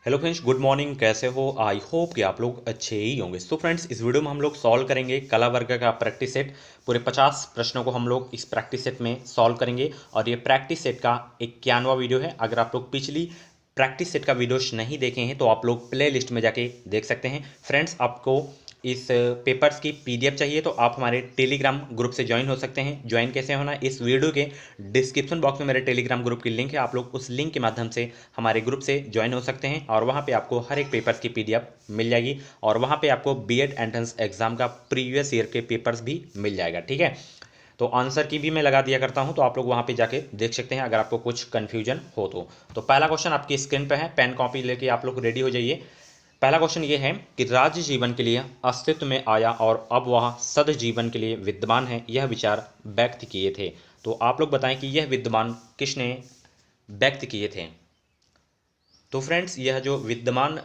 Hello friends, good morning. कैसे हो? I hope कि आप लोग अच्छे ही होंगे। तो फ्रेंड्स, इस वीडियो में हम लोग सॉल्व करेंगे कला वर्ग का प्रैक्टिस सेट। पूरे 50 प्रश्नों को हम लोग इस प्रैक्टिस सेट में सॉल्व करेंगे और ये प्रैक्टिस सेट का 91वां वीडियो है। अगर आप लोग पिछली प्रैक्टिस सेट का वीडियोस नहीं देखे हैं तो आप लोग प्ले लिस्ट में जाके देख सकते हैं। फ्रेंड्स, आपको इस पेपर्स की पीडीएफ चाहिए तो आप हमारे टेलीग्राम ग्रुप से ज्वाइन हो सकते हैं। ज्वाइन कैसे होना, इस वीडियो के डिस्क्रिप्शन बॉक्स में मेरे टेलीग्राम ग्रुप की लिंक है। आप लोग उस लिंक के माध्यम से हमारे ग्रुप से ज्वाइन हो सकते हैं और वहाँ पे आपको हर एक पेपर्स की पीडीएफ मिल जाएगी और वहाँ पे आपको बीएड एंट्रेंस एग्जाम का प्रीवियस ईयर के पेपर्स भी मिल जाएगा। ठीक है, तो आंसर की भी मैं लगा दिया करता हूं, तो आप लोग वहां पे जाके देख सकते हैं अगर आपको कुछ कंफ्यूजन हो तो पहला क्वेश्चन आपकी स्क्रीन पे है। पेन कॉपी लेके आप लोग रेडी हो जाइए। पहला क्वेश्चन ये है कि राज्य जीवन के लिए अस्तित्व में आया और अब वह सद जीवन के लिए विद्यमान है, यह विचार व्यक्त किए थे। तो आप लोग बताएं कि यह विद्यमान किसने व्यक्त किए थे। तो फ्रेंड्स, यह जो विद्यमान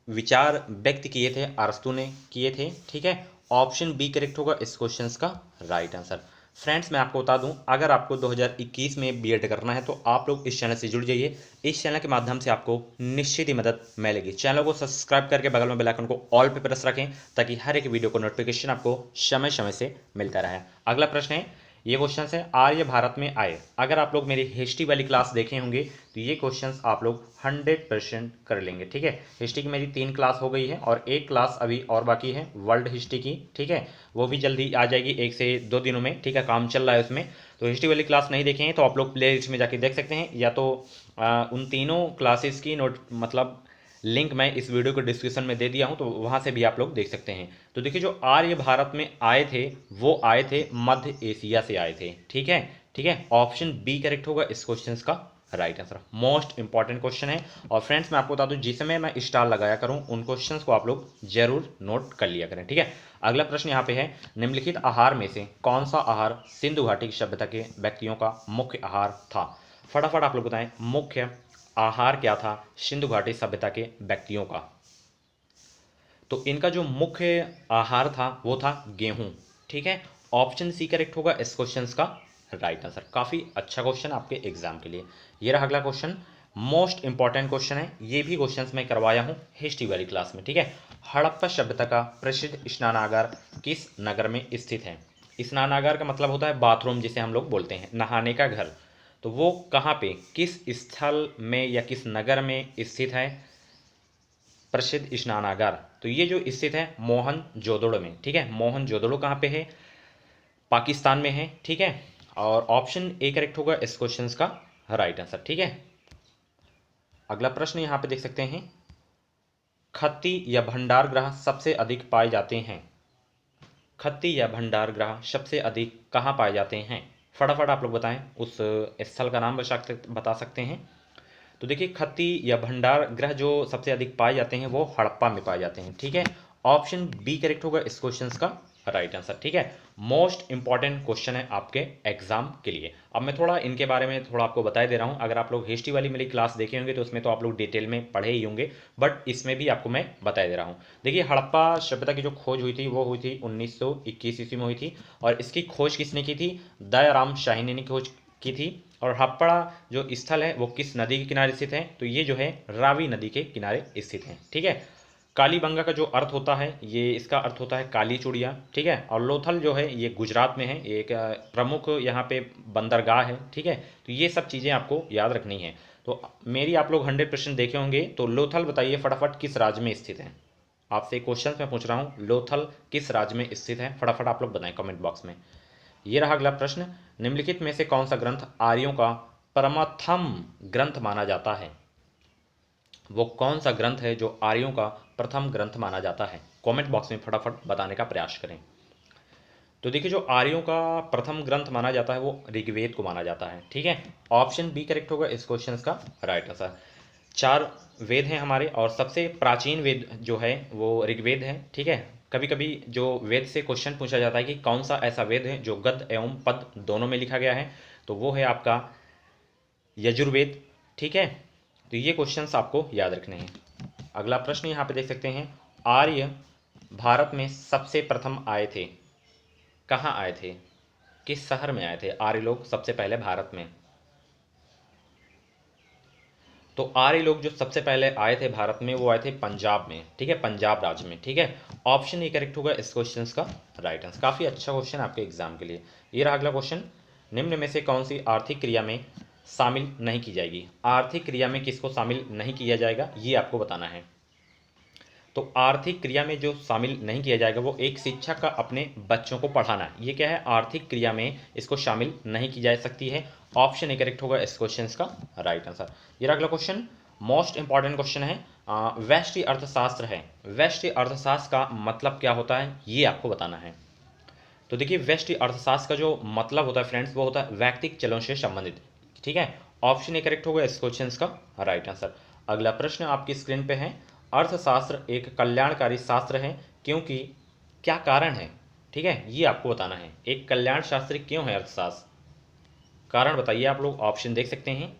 विचार व्यक्त किए थे अरस्तु ने किए थे। ठीक है, ऑप्शन बी करेक्ट होगा इस क्वेश्चन का राइट आंसर। फ्रेंड्स, मैं आपको बता दूं, अगर आपको 2021 में बीएड करना है तो आप लोग इस चैनल से जुड़ जाइए। इस चैनल के माध्यम से आपको निश्चित ही मदद मिलेगी। चैनल को सब्सक्राइब करके बगल में बेल आइकन को ऑल पे प्रेस रखें ताकि हर एक वीडियो को नोटिफिकेशन आपको समय समय से मिलता रहे। अगला प्रश्न है, ये क्वेश्चन है आर्य भारत में आए। अगर आप लोग मेरी हिस्ट्री वाली क्लास देखे होंगे तो ये क्वेश्चंस आप लोग 100% कर लेंगे। ठीक है, हिस्ट्री की मेरी 3 क्लास हो गई है और एक क्लास अभी और बाकी है वर्ल्ड हिस्ट्री की। ठीक है, वो भी जल्दी आ जाएगी 1 से 2 दिनों में। ठीक है, काम चल रहा है उसमें। तो हिस्ट्री वाली क्लास नहीं देखे हैं तो आप लोग प्ले लिस्ट में जाके देख सकते हैं, या तो उन तीनों क्लासेस की नोट मतलब लिंक मैं इस वीडियो के डिस्क्रिप्शन में दे दिया हूं, तो वहां से भी आप लोग देख सकते हैं। तो देखिए, जो आर्य भारत में आए थे वो आए थे मध्य एशिया से आए थे। ठीक है, ठीक है, ऑप्शन बी करेक्ट होगा इस क्वेश्चन का right answer. Most important question है और फ्रेंड्स, मैं आपको बता दूं, जिस समय मैं स्टार लगाया करूं उन क्वेश्चंस को आप लोग जरूर नोट कर लिया करें। ठीक है, अगला प्रश्न यहाँ पे है, निम्नलिखित आहार में से कौन सा आहार सिंधु घाटी की सभ्यता के व्यक्तियों का मुख्य आहार था। फटाफट आप लोग बताएं, मुख्य आहार क्या था सिंधु घाटी सभ्यता के व्यक्तियों का। तो इनका जो मुख्य आहार था वो था गेहूं। ठीक है, ऑप्शन सी करेक्ट होगा इस क्वेश्चन का राइट आंसर। काफी अच्छा क्वेश्चन आपके एग्जाम के लिए। ये रहा अगला क्वेश्चन, मोस्ट इंपॉर्टेंट क्वेश्चन है। ये भी क्वेश्चन मैं करवाया हूं हिस्ट्री वाली क्लास में। ठीक है, हड़प्पा सभ्यता का प्रसिद्ध स्नानागार किस नगर में स्थित है। स्नानागार का मतलब होता है बाथरूम, जिसे हम लोग बोलते हैं नहाने का घर। तो वो कहाँ पे, किस स्थल में या किस नगर में स्थित है प्रसिद्ध स्नानागार। तो ये जो स्थित है मोहन जोदड़ो में। ठीक है, मोहन जोदड़ो कहाँ पे है, पाकिस्तान में है। ठीक है, और ऑप्शन ए करेक्ट होगा इस क्वेश्चन का राइट आंसर। ठीक है, अगला प्रश्न यहाँ पे देख सकते हैं, खत्ती या भंडार ग्रह सबसे अधिक पाए जाते हैं। खत्ती या भंडार ग्रह सबसे अधिक कहाँ पाए जाते हैं। फटाफट आप लोग बताएं, उस स्थल का नाम बता सकते हैं। तो देखिए, खत्ती या भंडार ग्रह जो सबसे अधिक पाए जाते हैं वो हड़प्पा में पाए जाते हैं। ठीक है, ऑप्शन बी करेक्ट होगा इस क्वेश्चन का राइट आंसर। ठीक है, मोस्ट इंपॉर्टेंट क्वेश्चन है आपके एग्जाम के लिए। अब मैं थोड़ा इनके बारे में थोड़ा आपको बता दे रहा हूं। अगर आप लोग हिस्ट्री वाली मेरी क्लास देखे होंगे तो उसमें तो आप लोग डिटेल में पढ़े ही होंगे, बट इसमें भी आपको मैं बता दे रहा हूं। देखिए, हड़प्पा सभ्यता की जो खोज हुई थी वो हुई थी 1921 ईस्वी में हुई थी और इसकी खोज किसने की थी, दयाराम शाही ने खोज की थी। और हड़प्पा जो स्थल है वो किस नदी के किनारे स्थित है, तो ये जो है रावी नदी के किनारे स्थित है। ठीक है, कालीबंगा का जो अर्थ होता है, ये इसका अर्थ होता है काली चूड़िया। ठीक है, और लोथल जो है ये गुजरात में है, ये एक प्रमुख यहाँ पे बंदरगाह है। ठीक है, तो ये सब चीज़ें आपको याद रखनी है। तो मेरी आप लोग 100% देखे होंगे। तो लोथल बताइए फटाफट किस राज्य में स्थित है। आपसे क्वेश्चन मैं पूछ रहा हूँ, लोथल किस राज्य में स्थित है, फटाफट आप लोग बताएं कमेंट बॉक्स में। ये रहा अगला प्रश्न, निम्नलिखित में से कौन सा ग्रंथ आर्यों का प्रथम ग्रंथ माना जाता है। वो कौन सा ग्रंथ है जो आर्यों का प्रथम ग्रंथ माना जाता है, कमेंट बॉक्स में फटाफट बताने का प्रयास करें। तो देखिए, जो आर्यों का प्रथम ग्रंथ माना जाता है वो ऋग्वेद को माना जाता है। ठीक है, ऑप्शन बी करेक्ट होगा इस क्वेश्चन का राइट आंसर। 4 वेद हैं हमारे और सबसे प्राचीन वेद जो है वो ऋग्वेद है। ठीक है, कभी कभी जो वेद से क्वेश्चन पूछा जाता है कि कौन सा ऐसा वेद है जो गद्य एवं पद दोनों में लिखा गया है, तो वो है आपका यजुर्वेद। ठीक है, तो ये क्वेश्चंस आपको याद रखने हैं। अगला प्रश्न यहाँ पे देख सकते हैं, आर्य भारत में सबसे प्रथम आए थे, कहाँ आए थे, किस शहर में आए थे आर्य लोग सबसे पहले भारत में। तो आर्य लोग जो सबसे पहले आए थे भारत में वो आए थे पंजाब में, ठीक है, पंजाब राज्य में, ठीक है। ऑप्शन ए करेक्ट होगा इस क्वेश्चन का राइट आंसर। काफ़ी अच्छा क्वेश्चन आपके एग्जाम के लिए। ये रहा अगला क्वेश्चन, निम्न में से कौन सी आर्थिक क्रिया में शामिल नहीं की जाएगी? आर्थिक क्रिया में किसको शामिल नहीं किया जाएगा ये आपको बताना है। तो आर्थिक क्रिया में जो शामिल नहीं किया जाएगा वो एक शिक्षक का अपने बच्चों को पढ़ाना है। ये क्या है? आर्थिक क्रिया में इसको शामिल नहीं की जा सकती है। ऑप्शन ए करेक्ट होगा इस क्वेश्चन का राइट आंसर। ये अगला क्वेश्चन मोस्ट इंपॉर्टेंट क्वेश्चन है, व्यष्टि अर्थशास्त्र है। व्यष्टि अर्थशास्त्र का मतलब क्या होता है ये आपको बताना है। तो देखिए व्यष्टि अर्थशास्त्र का जो मतलब होता है फ्रेंड्स वो होता है व्यक्तिक चलों से संबंधित, ठीक है। ऑप्शन ए करेक्ट होगा इस क्वेश्चन का राइट आंसर। अगला प्रश्न आपकी स्क्रीन पे है, अर्थशास्त्र एक कल्याणकारी शास्त्र है क्योंकि क्या कारण है? ठीक है, ये आपको बताना है। एक कल्याण शास्त्र क्यों है अर्थशास्त्र? कारण बताइए, आप लोग ऑप्शन देख सकते हैं।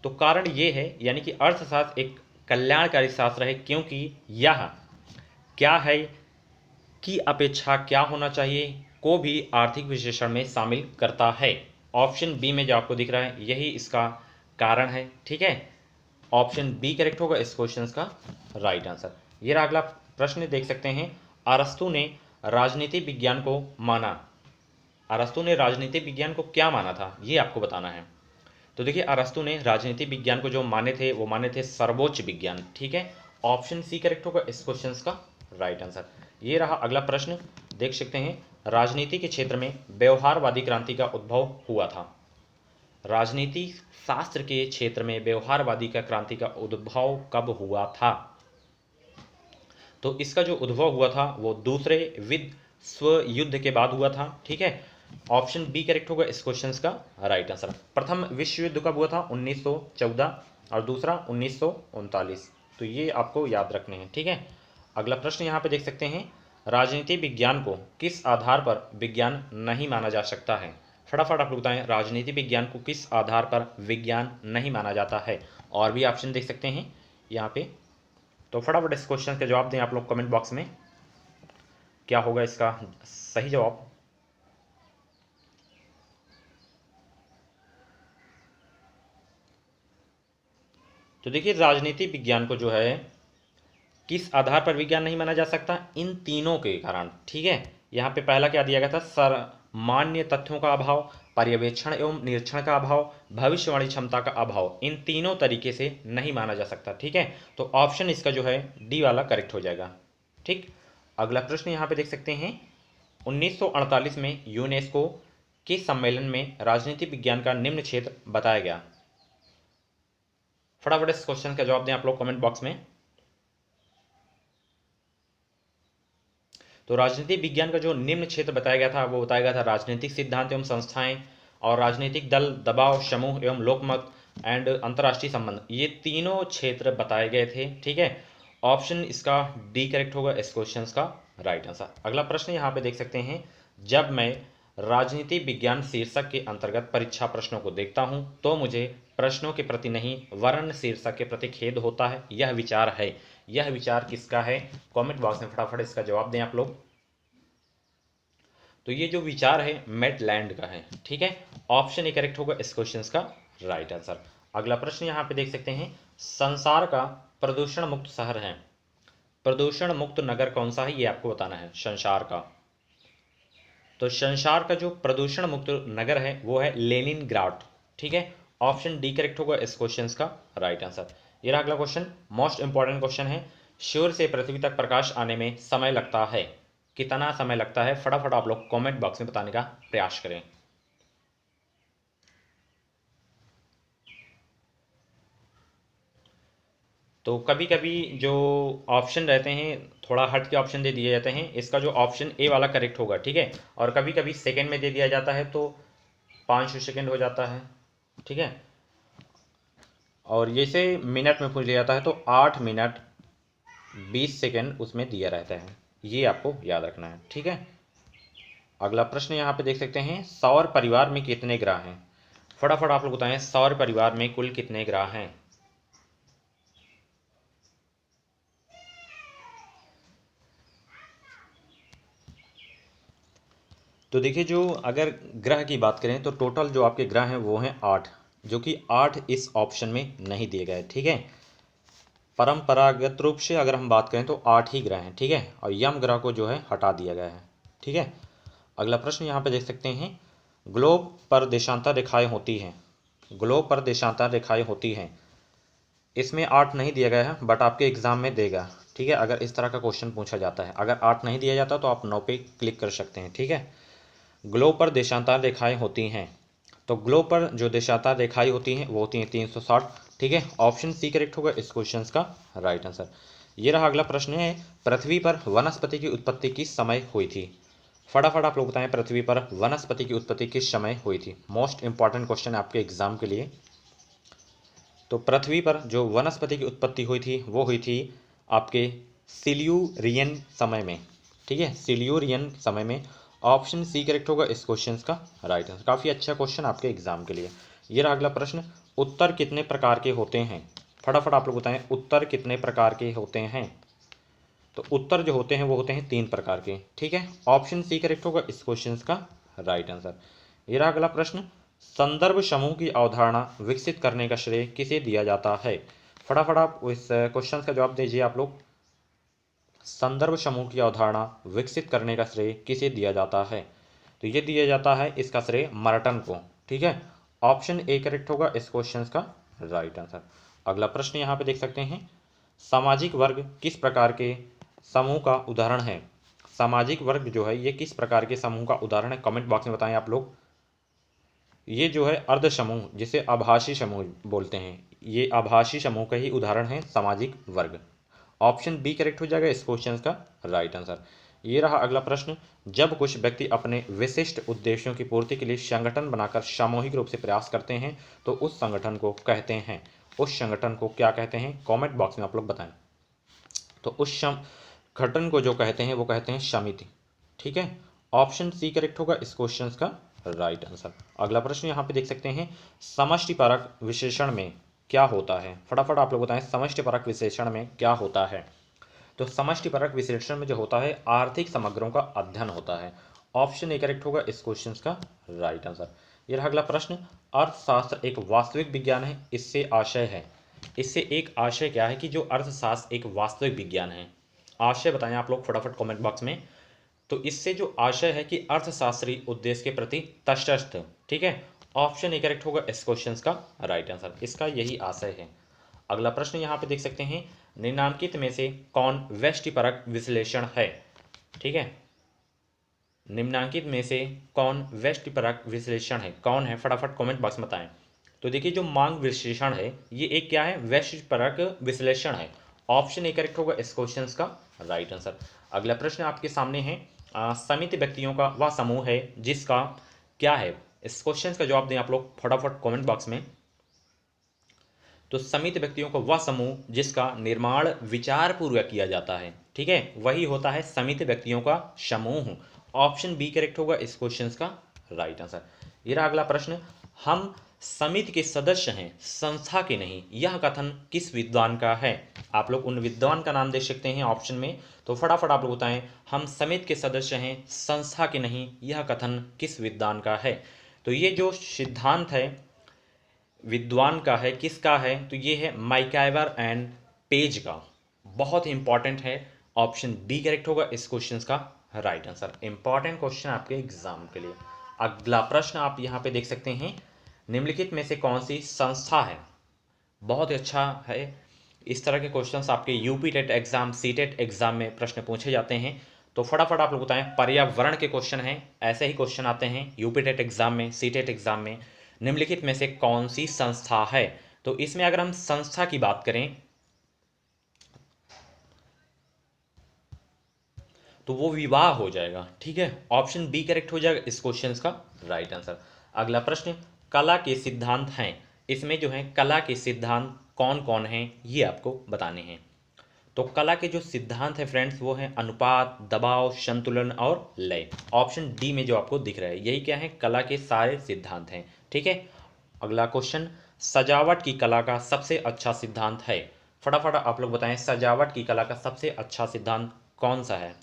तो कारण ये है, यानी कि अर्थशास्त्र एक कल्याणकारी शास्त्र है क्योंकि यह क्या है की अपेक्षा क्या होना चाहिए को भी आर्थिक विश्लेषण में शामिल करता है। ऑप्शन बी में जो आपको दिख रहा है यही इसका कारण है, ठीक है। ऑप्शन बी करेक्ट होगा इस क्वेश्चन का राइट आंसर। ये रहा अगला प्रश्न, देख सकते हैं, अरस्तु ने राजनीति विज्ञान को माना। अरस्तु ने राजनीति विज्ञान को क्या माना था ये आपको बताना है। तो देखिए अरस्तु ने राजनीति विज्ञान को जो माने थे वो माने थे सर्वोच्च विज्ञान, ठीक है। ऑप्शन सी करेक्ट होगा इस क्वेश्चन का राइट आंसर। ये रहा अगला प्रश्न, देख सकते हैं, राजनीति के क्षेत्र में व्यवहारवादी क्रांति का उद्भव हुआ था। राजनीति शास्त्र के क्षेत्र में व्यवहारवादी का क्रांति का उद्भव कब हुआ था? तो इसका जो उद्भव हुआ था वो दूसरे विश्व युद्ध के बाद हुआ था, ठीक है। ऑप्शन बी करेक्ट होगा इस क्वेश्चन का राइट आंसर। प्रथम विश्व युद्ध कब हुआ था? 1914 और दूसरा 1939। तो ये आपको याद रखने हैं, ठीक है। अगला प्रश्न यहाँ पे देख सकते हैं, राजनीति विज्ञान को किस आधार पर विज्ञान नहीं माना जा सकता है? फटाफट आप लोग बताएं, राजनीति विज्ञान को किस आधार पर विज्ञान नहीं माना जाता है? और भी ऑप्शन देख सकते हैं यहाँ पे। तो फटाफट इस क्वेश्चन का जवाब दें आप लोग कमेंट बॉक्स में, क्या होगा इसका सही जवाब। तो देखिए राजनीति विज्ञान को जो है किस आधार पर विज्ञान नहीं माना जा सकता? इन तीनों के कारण, ठीक है। यहाँ पे पहला क्या दिया गया था? सामान्य तथ्यों का अभाव, पर्यवेक्षण एवं निरीक्षण का अभाव, भविष्यवाणी क्षमता का अभाव। इन तीनों तरीके से नहीं माना जा सकता, ठीक है। तो ऑप्शन इसका जो है डी वाला करेक्ट हो जाएगा, ठीक। अगला प्रश्न यहाँ पे देख सकते हैं, 1948 में यूनेस्को के सम्मेलन में राजनीति विज्ञान का निम्न क्षेत्र बताया गया। फटाफट इस क्वेश्चन का जवाब दें आप लोग कमेंट बॉक्स में। तो राजनीतिक विज्ञान का जो निम्न क्षेत्र बताया गया था वो बताया गया था राजनीतिक सिद्धांत एवं संस्थाएं और राजनीतिक दल, दबाव, समूह एवं लोकमत एंड अंतर्राष्ट्रीय संबंध, ये तीनों क्षेत्र बताए गए थे, ठीक है। ऑप्शन इसका डी करेक्ट होगा इस क्वेश्चन का राइट आंसर। अगला प्रश्न यहाँ पे देख सकते हैं, जब मैं राजनीति विज्ञान शीर्षक के अंतर्गत परीक्षा प्रश्नों को देखता हूं तो मुझे प्रश्नों के प्रति नहीं वर्ण शीर्षक के प्रति खेद होता है, यह विचार है। यह विचार किसका है? कमेंट बॉक्स में फटाफट इसका जवाब दें आप लोग। तो ये जो विचार है मेटलैंड का है, ठीक है। ऑप्शन ए करेक्ट होगा इस क्वेश्चन का राइट आंसर। अगला प्रश्न यहाँ पे देख सकते हैं, संसार का प्रदूषण मुक्त शहर है, प्रदूषण मुक्त नगर कौन सा है ये आपको बताना है संसार का। तो संसार का जो प्रदूषण मुक्त नगर है वो है लेनिनग्राड, ठीक है। ऑप्शन डी करेक्ट होगा इस क्वेश्चन का राइट आंसर। ये रहा अगला क्वेश्चन, मोस्ट इंपॉर्टेंट क्वेश्चन है, सूर्य से पृथ्वी तक प्रकाश आने में समय लगता है, कितना समय लगता है? फटाफट आप लोग कमेंट बॉक्स में बताने का प्रयास करें। तो कभी कभी जो ऑप्शन रहते हैं थोड़ा हट के ऑप्शन दे दिए जाते हैं, इसका जो ऑप्शन ए वाला करेक्ट होगा, ठीक है। और कभी कभी सेकंड में दे दिया जाता है तो 500 सेकंड हो जाता है, ठीक है। और जैसे मिनट में पूछ लिया जाता है तो 8 मिनट 20 सेकंड उसमें दिया रहता है, ये आपको याद रखना है, ठीक है। अगला प्रश्न यहाँ पे देख सकते हैं, सौर परिवार में कितने ग्रह हैं? फटाफट आप लोग बताएं, सौर परिवार में कुल कितने ग्रह हैं? तो देखिए जो अगर ग्रह की बात करें तो टोटल जो आपके ग्रह हैं वो हैं 8, जो कि 8 इस ऑप्शन में नहीं दिए गए। ठीक है, परंपरागत रूप से अगर हम बात करें तो 8 ही ग्रह हैं। ठीक है, और यम ग्रह को जो है हटा दिया गया है। ठीक है, अगला प्रश्न यहाँ पे देख सकते हैं, ग्लोब पर देशांतर रेखाएं होती हैं। ग्लोब पर देशांतर रेखाएं होती हैं, इसमें 8 नहीं दिया गया है, बट आपके एग्जाम में देगा। ठीक है, अगर इस तरह का क्वेश्चन पूछा जाता है, अगर 8 नहीं दिया जाता तो आप 9 पे क्लिक कर सकते हैं। ठीक है, ग्लोब पर देशांतर रेखाएं होती हैं, तो ग्लोब पर जो देशांतर रेखाएं होती हैं वो होती हैं 360। ठीक है, ऑप्शन सी करेक्ट होगा इस क्वेश्चन का राइट आंसर। ये रहा अगला प्रश्न है, पृथ्वी पर वनस्पति की उत्पत्ति किस समय हुई थी। फटाफट आप लोग बताएं, पृथ्वी पर वनस्पति की उत्पत्ति किस समय हुई थी। मोस्ट इंपॉर्टेंट क्वेश्चन है आपके एग्जाम के लिए। तो पृथ्वी पर जो वनस्पति की उत्पत्ति हुई थी वो हुई थी आपके सिल्यूरियन समय में। ठीक है, सिल्यूरियन समय में। ऑप्शन सी करेक्ट होगा इस क्वेश्चन का राइट आंसर। काफ़ी अच्छा क्वेश्चन आपके एग्जाम के लिए। ये रहा अगला प्रश्न, उत्तर कितने प्रकार के होते हैं। फटाफट आप लोग बताएं, उत्तर कितने प्रकार के होते हैं। तो उत्तर जो होते हैं वो होते हैं 3 प्रकार के। ठीक है, ऑप्शन सी करेक्ट होगा इस क्वेश्चन का राइट आंसर। ये रहा अगला प्रश्न, संदर्भ समूह की अवधारणा विकसित करने का श्रेय किसे दिया जाता है। फटाफट आप इस क्वेश्चन का जवाब दीजिए आप लोग। संदर्भ समूह की अवधारणा विकसित करने का श्रेय किसे दिया जाता है। तो ये दिया जाता है इसका श्रेय मर्टन को। ठीक है, ऑप्शन ए करेक्ट होगा इस क्वेश्चन का राइट आंसर। अगला प्रश्न यहाँ पे देख सकते हैं, सामाजिक वर्ग किस प्रकार के समूह का उदाहरण है। सामाजिक वर्ग जो है ये किस प्रकार के समूह का उदाहरण है, कमेंट बॉक्स में बताएं आप लोग। ये जो है अर्ध समूह, जिसे आभासी समूह बोलते हैं, ये आभासी समूह का ही उदाहरण है सामाजिक वर्ग। ऑप्शन बी करेक्ट हो जाएगा इस क्वेश्चन का राइट आंसर। ये रहा अगला प्रश्न, जब कुछ व्यक्ति अपने विशिष्ट उद्देश्यों की पूर्ति के लिए संगठन बनाकर सामूहिक रूप से प्रयास करते हैं तो उस संगठन को कहते हैं, उस संगठन को क्या कहते हैं, कमेंट बॉक्स में आप लोग बताएं। तो उस संगठन को जो कहते हैं वो कहते हैं समिति। ठीक है, ऑप्शन सी करेक्ट होगा इस क्वेश्चन का राइट आंसर। अगला प्रश्न यहाँ पे देख सकते हैं, समष्टिपरक विश्लेषण में क्या होता है। फटाफट आप लोग बताएं, समष्टिपरक विश्लेषण में क्या होता है। तो समष्टिपरक विश्लेषण में जो होता है आर्थिक समग्रों का अध्ययन होता है। ऑप्शन ए करेक्ट होगा इस क्वेश्चन का राइट आंसर। ये रहा अगला प्रश्न, अर्थशास्त्र एक वास्तविक विज्ञान है, इससे आशय है। इससे एक आशय क्या है कि जो अर्थशास्त्र एक वास्तविक विज्ञान है। आशय बताएं आप लोग फटाफट कमेंट बॉक्स में। तो इससे जो आशय है कि अर्थशास्त्री उद्देश्य के प्रति तटस्थ। ठीक है, ऑप्शन ए करेक्ट होगा इस क्वेश्चन का राइट आंसर, इसका यही आशय है। अगला प्रश्न यहाँ पे देख सकते हैं, निम्नलिखित में से कौन व्यष्टिपरक विश्लेषण है। ठीक है, निम्नलिखित में से कौन व्यष्टिपरक विश्लेषण है, कौन है, फटाफट कमेंट बॉक्स में बताएं। तो देखिए, जो मांग विश्लेषण है ये एक क्या है, व्यष्टिपरक विश्लेषण है। ऑप्शन ए करेक्ट होगा इस क्वेश्चन का राइट आंसर। अगला प्रश्न आपके सामने है, समिति व्यक्तियों का वह समूह है जिसका क्या है। इस क्वेश्चन का जवाब दें आप लोग फटाफट कमेंट बॉक्स में। तो समिति व्यक्तियों का वह समूह जिसका निर्माण विचार पूर्वक किया जाता है। ठीक है, वही होता है समिति व्यक्तियों का समूह। ऑप्शन बी करेक्ट होगा इस क्वेश्चन का राइट आंसर। ये रहा अगला प्रश्न, हम समिति के सदस्य हैं, संस्था के नहीं, यह कथन किस विद्वान का है। आप लोग उन विद्वान का नाम दे सकते हैं ऑप्शन में। तो फटाफट आप लोग बताएं, हम समिति के सदस्य हैं, संस्था के नहीं, यह कथन किस विद्वान का है। तो ये जो सिद्धांत है विद्वान का है, किसका है, तो ये है मैकइवर एंड पेज का। बहुत ही इंपॉर्टेंट है, ऑप्शन बी करेक्ट होगा इस क्वेश्चन का राइट आंसर। इंपॉर्टेंट क्वेश्चन आपके एग्जाम के लिए। अगला प्रश्न आप यहाँ पे देख सकते हैं, निम्नलिखित में से कौन सी संस्था है। बहुत ही अच्छा है, इस तरह के क्वेश्चंस आपके UP TET exam, C TET exam में प्रश्न पूछे जाते हैं। तो फटाफट आप लोग बताएं, पर्यावरण के क्वेश्चन हैं, ऐसे ही क्वेश्चन आते हैं यूपी टेट एग्जाम में, सी टेट एग्जाम में। निम्नलिखित में से कौन सी संस्था है। तो इसमें अगर हम संस्था की बात करें तो वो विवाह हो जाएगा। ठीक है, ऑप्शन बी करेक्ट हो जाएगा इस क्वेश्चन का राइट आंसर। अगला प्रश्न, कला के सिद्धांत हैं, इसमें जो है कला के सिद्धांत कौन कौन हैं ये आपको बताने हैं। तो कला के जो सिद्धांत है फ्रेंड्स वो है अनुपात, दबाव, संतुलन और लय। ऑप्शन डी में जो आपको दिख रहा है यही क्या है, कला के सारे सिद्धांत हैं। ठीक है, अगला क्वेश्चन, सजावट की कला का सबसे अच्छा सिद्धांत है। फटाफट आप लोग बताएं, सजावट की कला का सबसे अच्छा सिद्धांत कौन सा है।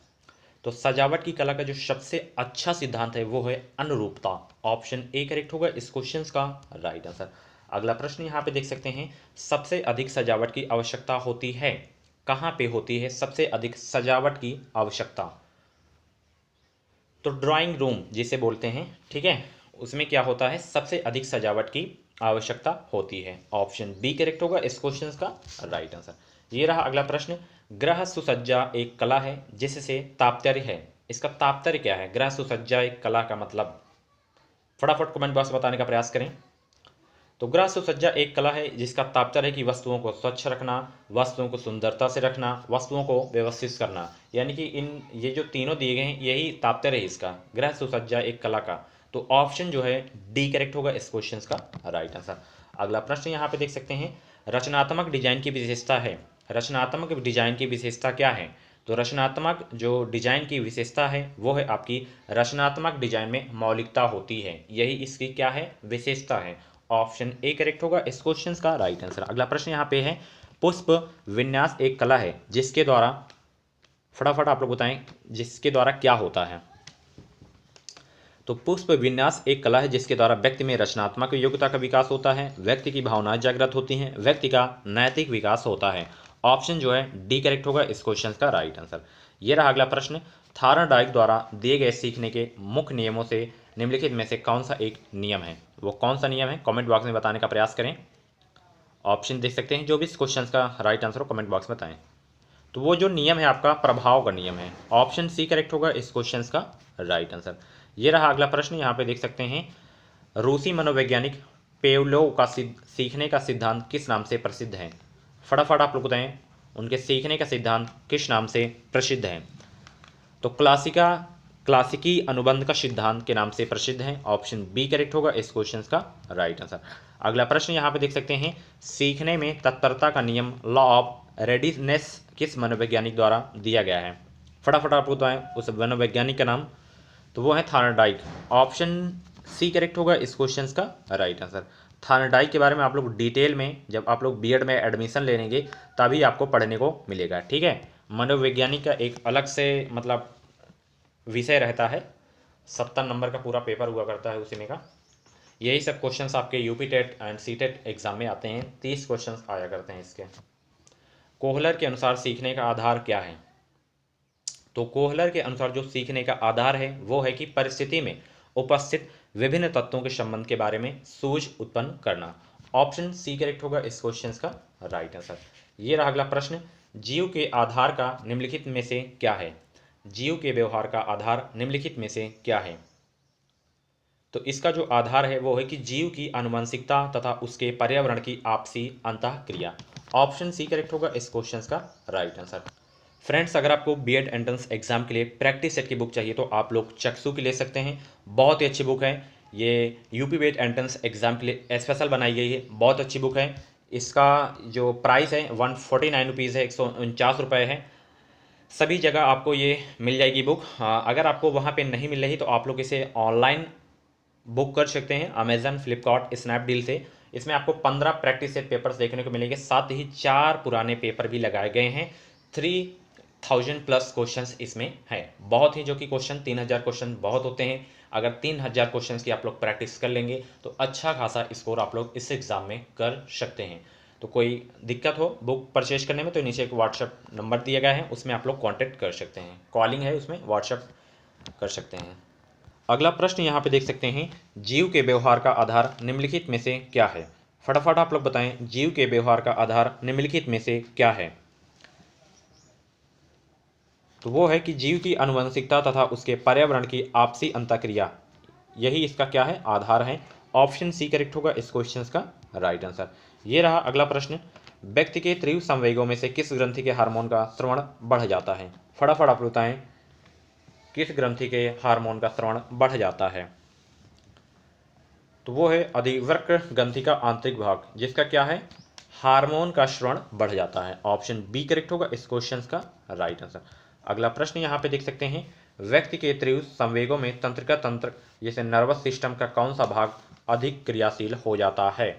तो सजावट की कला का जो सबसे अच्छा सिद्धांत है वो है अनुरूपता। ऑप्शन ए करेक्ट होगा इस क्वेश्चन का राइट आंसर। अगला प्रश्न यहाँ पे देख सकते हैं, सबसे अधिक सजावट की आवश्यकता होती है, कहाँ पे होती है सबसे अधिक सजावट की आवश्यकता? तो ड्राइंग रूम जिसे बोलते हैं, ठीक है, उसमें क्या होता है, सबसे अधिक सजावट की आवश्यकता होती है। ऑप्शन बी करेक्ट होगा इस क्वेश्चन का राइट आंसर। ये रहा अगला प्रश्न, ग्रह सुसज्जा एक कला है जिससे तात्पर्य है, इसका तात्पर्य क्या है? ग्रह सुसज्जा एक कला का मतलब फटाफट कमेंट बॉक्स में बताने का प्रयास करें। तो ग्रह सुसज्जा एक कला है जिसका तात्पर्य है कि वस्तुओं को स्वच्छ रखना, वस्तुओं को सुंदरता से रखना, वस्तुओं को व्यवस्थित करना, यानी कि इन ये जो तीनों दिए गए हैं यही तात्पर्य है इसका, ग्रह सुसज्जा एक कला का। तो ऑप्शन जो है डी करेक्ट होगा इस क्वेश्चन का राइट आंसर। अगला प्रश्न यहाँ पे देख सकते हैं, रचनात्मक डिजाइन की विशेषता है, रचनात्मक डिजाइन की विशेषता क्या है? तो रचनात्मक जो डिजाइन की विशेषता है वो है आपकी, रचनात्मक डिजाइन में मौलिकता होती है, यही इसकी क्या है, विशेषता है। ऑप्शन ए करेक्ट होगा इस क्वेश्चन का राइट आंसर। अगला प्रश्न यहाँ पे है, पुष्प विन्यास एक कला है जिसके द्वारा, फटाफट आप लोग बताएं, जिसके द्वारा क्या होता है? तो पुष्प विन्यास एक कला है जिसके द्वारा व्यक्ति में रचनात्मक योग्यता का विकास होता है, व्यक्ति की भावनाएं जागृत होती हैं, व्यक्ति का नैतिक विकास होता है। ऑप्शन जो है डी करेक्ट होगा इस क्वेश्चन का राइट आंसर। ये रहा अगला प्रश्न, थार्नडाइक द्वारा दिए गए सीखने के मुख्य नियमों से निम्नलिखित में से कौन सा एक नियम है? वो कौन सा नियम है कमेंट बॉक्स में बताने का प्रयास करें। ऑप्शन देख सकते हैं, जो भी इस क्वेश्चन का राइट आंसर हो कमेंट बॉक्स में बताएं। तो वो जो नियम है आपका प्रभाव का नियम है, ऑप्शन सी करेक्ट होगा इस क्वेश्चन का राइट आंसर। ये रहा अगला प्रश्न, यहाँ पे देख सकते हैं, रूसी मनोवैज्ञानिक पेवलोव का सीखने का सिद्धांत किस नाम से प्रसिद्ध है? फटाफट आप लोग बताएं, उनके सीखने का सिद्धांत किस नाम से प्रसिद्ध है? तो क्लासिकी अनुबंध का सिद्धांत के नाम से प्रसिद्ध है। ऑप्शन बी करेक्ट होगा इस क्वेश्चन का राइट आंसर। अगला प्रश्न यहाँ पे देख सकते हैं, सीखने में तत्परता का नियम लॉ ऑफ रेडीनेस किस मनोवैज्ञानिक द्वारा दिया गया है? फटाफट आप बताएं उस मनोवैज्ञानिक का नाम। तो वो है थार्नडाइक। ऑप्शन सी करेक्ट होगा इस क्वेश्चन का राइट आंसर। थार्नडाइक के बारे में आप लोग डिटेल में जब आप लोग बीएड में एडमिशन ले लेंगे तभी आपको पढ़ने को मिलेगा, ठीक है। मनोवैज्ञानिक का एक अलग से मतलब विषय रहता है, 70 नंबर का पूरा पेपर हुआ करता है उसी में का। यही सब क्वेश्चंस आपके UP TET and C TET exam में आते हैं, 30 क्वेश्चंस आया करते हैं इसके। कोहलर के अनुसार सीखने का आधार क्या है? तो कोहलर के अनुसार जो सीखने का आधार है वो है कि परिस्थिति में उपस्थित विभिन्न तत्वों के संबंध के बारे में सूझ उत्पन्न करना। ऑप्शन सी करेक्ट होगा इस क्वेश्चन का राइट आंसर। ये रहा अगला प्रश्न, जीव के आधार का निम्नलिखित में से क्या है? जीव के व्यवहार का आधार निम्नलिखित में से क्या है? तो इसका जो आधार है वो है कि जीव की आनुवंशिकता तथा उसके पर्यावरण की आपसी अंतःक्रिया। ऑप्शन सी करेक्ट होगा इस क्वेश्चन का राइट आंसर। फ्रेंड्स, अगर आपको बीएड एंट्रेंस एग्जाम के लिए प्रैक्टिस सेट की बुक चाहिए तो आप लोग चक्सू की ले सकते हैं, बहुत ही अच्छी बुक है। ये यूपी बीएड एंट्रेंस एग्जाम के लिए स्पेशल बनाई गई है, बहुत अच्छी बुक है। इसका जो प्राइस है 149 रुपीज़ है, 149 रुपये है। सभी जगह आपको ये मिल जाएगी बुक। हाँ, अगर आपको वहाँ पे नहीं मिल रही तो आप लोग इसे ऑनलाइन बुक कर सकते हैं अमेजन, फ्लिपकार्ट, स्नैपडील से। इसमें आपको 15 प्रैक्टिस सेट पेपर्स देखने को मिलेंगे, साथ ही 4 पुराने पेपर भी लगाए गए हैं। 3000 प्लस क्वेश्चंस इसमें है, बहुत ही, जो कि क्वेश्चन 3000 क्वेश्चन बहुत होते हैं। अगर 3000 क्वेश्चन की आप लोग प्रैक्टिस कर लेंगे तो अच्छा खासा स्कोर आप लोग इस एग्ज़ाम में कर सकते हैं। तो कोई दिक्कत हो बुक परचेज करने में तो नीचे एक व्हाट्सअप नंबर दिया गया है, उसमें आप लोग कॉन्टैक्ट कर सकते हैं, कॉलिंग है उसमें, व्हाट्सअप कर सकते हैं। अगला प्रश्न यहाँ पे देख सकते हैं, जीव के व्यवहार का आधार निम्नलिखित में से क्या है? फटाफट आप लोग बताएं, जीव के व्यवहार का आधार निम्नलिखित में से क्या है? तो वो है कि जीव की आनुवंशिकता तथा उसके पर्यावरण की आपसी अंतःक्रिया, यही इसका क्या है, आधार है। ऑप्शन सी करेक्ट होगा इस क्वेश्चन का राइट आंसर। ये रहा अगला प्रश्न, व्यक्ति के तीव्र संवेगों में से किस ग्रंथि के हार्मोन का श्रवण बढ़ जाता है? फटाफट आप बताएं, किस ग्रंथि के हार्मोन का श्रवण बढ़ जाता है? तो वो है अधिवृक्क ग्रंथि का आंतरिक भाग, जिसका क्या है, हार्मोन का श्रवण बढ़ जाता है। ऑप्शन बी करेक्ट होगा इस क्वेश्चन का राइट आंसर। अगला प्रश्न यहाँ पे देख सकते हैं, व्यक्ति के तीव्र संवेगों में तंत्रिका तंत्र जैसे नर्वस सिस्टम का कौन सा भाग अधिक क्रियाशील हो जाता है?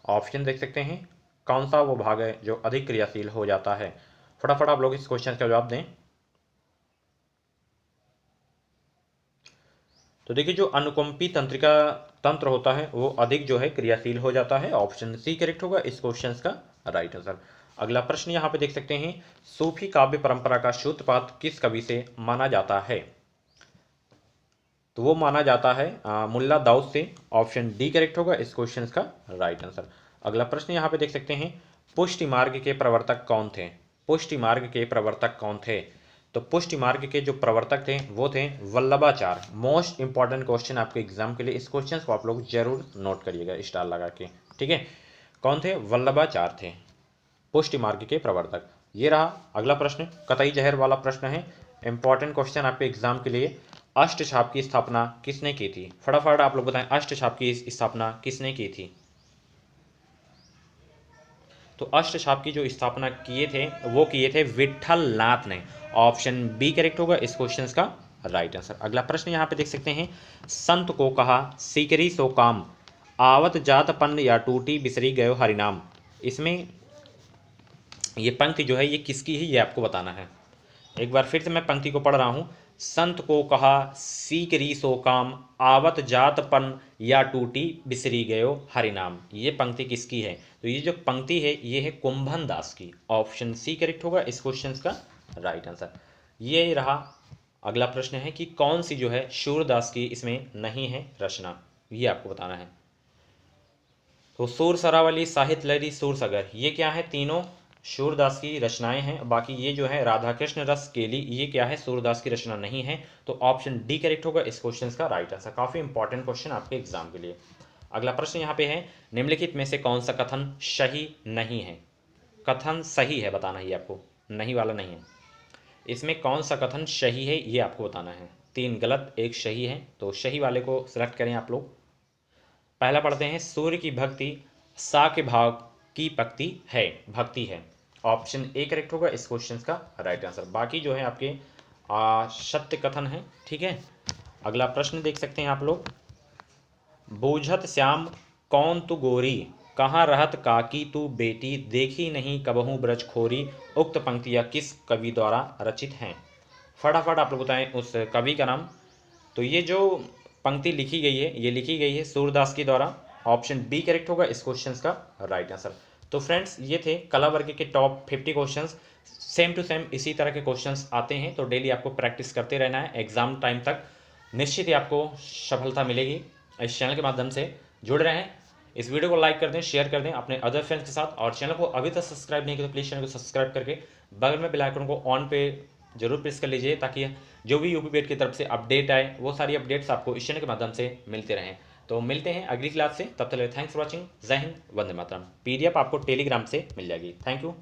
ऑप्शन देख सकते हैं, कौन सा वो भाग है जो अधिक क्रियाशील हो जाता है? फटाफट आप लोग इस क्वेश्चन का जवाब दें। तो देखिए जो अनुकंपी तंत्रिका तंत्र होता है वो अधिक जो है क्रियाशील हो जाता है। ऑप्शन सी करेक्ट होगा इस क्वेश्चन का राइट आंसर। अगला प्रश्न यहाँ पे देख सकते हैं, सूफी काव्य परंपरा का सूत्रपात किस कवि से माना जाता है? तो वो माना जाता है मुल्ला दाऊद से। ऑप्शन डी करेक्ट होगा इस क्वेश्चन का राइट आंसर। अगला प्रश्न यहाँ पे देख सकते हैं, पुष्टि मार्ग के प्रवर्तक कौन थे? पुष्टि मार्ग के प्रवर्तक कौन थे? तो पुष्टि मार्ग के जो प्रवर्तक थे वो थे वल्लभाचार्य। मोस्ट इंपॉर्टेंट क्वेश्चन आपके एग्जाम के लिए, इस क्वेश्चन को आप लोग जरूर नोट करिएगा स्टार लगा के, ठीक है। कौन थे? वल्लभाचार्य थे पुष्टि मार्ग के प्रवर्तक। ये रहा अगला प्रश्न, कतई जहर वाला प्रश्न है, इंपॉर्टेंट क्वेश्चन आपके एग्जाम के लिए। अष्टछाप की स्थापना किसने की थी? फटाफट आप लोग बताएं, अष्टछाप की स्थापना किसने की थी? तो अष्टछाप की जो स्थापना किए थे वो किए थे विठल नाथ ने। ऑप्शन बी करेक्ट होगा इस क्वेश्चन का राइट आंसर। अगला प्रश्न यहाँ पे देख सकते हैं, संत को कहा सीकरी सो काम, आवत जात पन्न या टूटी बिसरी गयो हरिनाम। इसमें ये पंक्ति जो है ये किसकी है ये आपको बताना है। एक बार फिर से मैं पंक्ति को पढ़ रहा हूँ, संत को कहा सीकरी सो काम, आवत जात पन या टूटी बिसरी गयो हरिनाम। ये पंक्ति किसकी है? तो ये जो पंक्ति है ये है कुंभन दास की। ऑप्शन सी करेक्ट होगा इस क्वेश्चन का राइट आंसर। ये रहा अगला प्रश्न है कि कौन सी जो है सूरदास की इसमें नहीं है रचना, ये आपको बताना है। तो सूर सरावली, साहित्य लहरी, सूर सागर, ये क्या है? तीनों सूरदास की रचनाएं हैं। बाकी ये जो है राधा कृष्ण रस केली, ये क्या है? सूरदास की रचना नहीं है। तो ऑप्शन डी करेक्ट होगा इस क्वेश्चन का राइट आंसर। काफी इंपॉर्टेंट क्वेश्चन आपके एग्जाम के लिए। अगला प्रश्न यहाँ पे है, निम्नलिखित में से कौन सा कथन सही नहीं है? कथन सही है बताना ही आपको, नहीं वाला नहीं है। इसमें कौन सा कथन सही है ये आपको बताना है। 3 गलत 1 सही है, तो सही वाले को सिलेक्ट करें आप लोग। पहला पढ़ते हैं, सूर्य की भक्ति सा के भाव की भक्ति है। ऑप्शन ए करेक्ट होगा इस क्वेश्चन का राइट आंसर। बाकी जो है आपके सत्य कथन है, ठीक है। अगला प्रश्न देख सकते हैं आप लोग, बूझत श्याम कौन तू गोरी, कहाँ रहत काकी तू बेटी, देखी नहीं कबहू ब्रज खोरी। उक्त पंक्तियाँ किस कवि द्वारा रचित हैं? फटाफट आप लोग बताएं उस कवि का नाम। तो ये जो पंक्ति लिखी गई है ये लिखी गई है सूरदास के द्वारा। ऑप्शन बी करेक्ट होगा इस क्वेश्चन का राइट आंसर। तो फ्रेंड्स ये थे कला वर्ग के top 50 questions. Same to same इसी तरह के क्वेश्चंस आते हैं, तो डेली आपको प्रैक्टिस करते रहना है। एग्जाम टाइम तक निश्चित ही आपको सफलता मिलेगी। इस चैनल के माध्यम से जुड़ रहे हैं। इस वीडियो को लाइक कर दें, शेयर कर दें अपने अदर फ्रेंड्स के साथ, और चैनल को अभी तक सब्सक्राइब नहीं किया तो प्लीज़ चैनल को सब्सक्राइब करके बगल में बेल आइकन को ऑन पे जरूर प्रेस कर लीजिए, ताकि जो भी यूपी पेड की तरफ से अपडेट आए वो सारी अपडेट्स आपको इस चैनल के माध्यम से मिलते रहें। तो मिलते हैं अगली क्लास से, तब तक थैंक्स फॉर वॉचिंग। जय हिंद, वंदे मातरम। PDF आपको टेलीग्राम से मिल जाएगी। Thank you.